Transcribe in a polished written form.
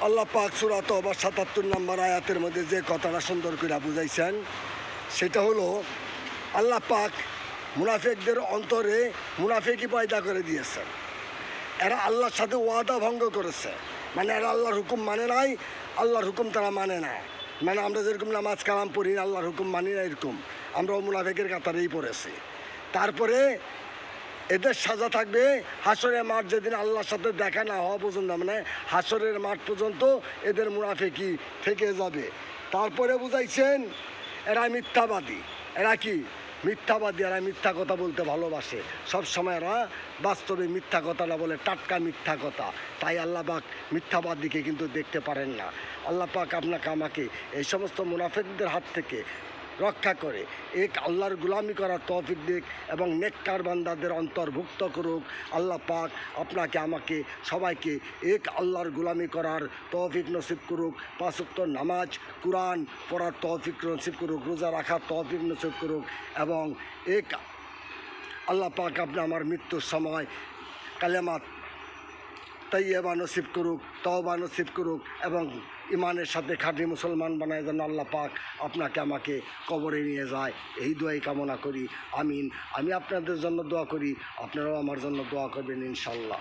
আল্লাহ পাক সূরা তওবা ৭৭ নম্বর আয়াতের মধ্যে যে কথাটা সুন্দর করে বুঝাইছেন সেটা হলো আল্লাহ পাক মুনাফিকদের অন্তরে মুনাফিকি পয়দা করে দিয়েছেন। এরা আল্লাহর সাথে ওয়াদা ভঙ্গ করেছে, মানে এরা আল্লাহর হুকুম মানে নাই, আল্লাহর হুকুম তারা মানে না। মানে আমরা যেরকম নামাজ কালাম পড়ি আল্লাহর হুকুম মানি না, এরকম আমরাও মুনাফিকের কাতারেই পড়েছি। তারপরে এদের সাজা থাকবে হাসরের মাঠ যেদিন আল্লাহর সাথে দেখা না হওয়া পর্যন্ত, মানে হাসরের মাঠ পর্যন্ত এদের মুনাফিকি থেকে যাবে। তারপরে বুঝাইছেন এরা মিথ্যাবাদী। এরা কি মিথ্যাবাদী? এরা মিথ্যা কথা বলতে ভালোবাসে, সবসময় এরা বাস্তবে মিথ্যা কথা না বলে টাটকা মিথ্যা কথা। তাই আল্লাহ পাক মিথ্যাবাদীকে কিন্তু দেখতে পারেন না। আল্লাহ পাক আপনাকে আমাকে এই সমস্ত মুনাফিকদের হাত থেকে রক্ষা করে এক আল্লাহর গুলামি করার তৌফিক দিক এবং নেককার বান্দাদের অন্তর্ভুক্ত করুক। আল্লাহ পাক আপনাকে আমাকে সবাইকে এক আল্লাহর গুলামি করার তৌফিক নসিব করুক। 5 ওয়াক্ত নামাজ কুরআন পড়ার তৌফিক নসিব করুক, রোজা রাখার তৌফিক নসিব করুক এবং এক আল্লাহ পাক আপনি আমার মৃত্যুর সময় কালেমাত তাইয়্যিবা নসিব করুক, তওবা নসিব করুক এবং ইমানের সাথে খাঁটি মুসলমান বানায় যেন আল্লাহ পাক আপনাকে আমাকে কবরে নিয়ে যায়, এই দোয়াই কামনা করি। আমিন। আমি আপনাদের জন্য দোয়া করি, আপনারাও আমার জন্য দোয়া করবেন ইনশাল্লাহ।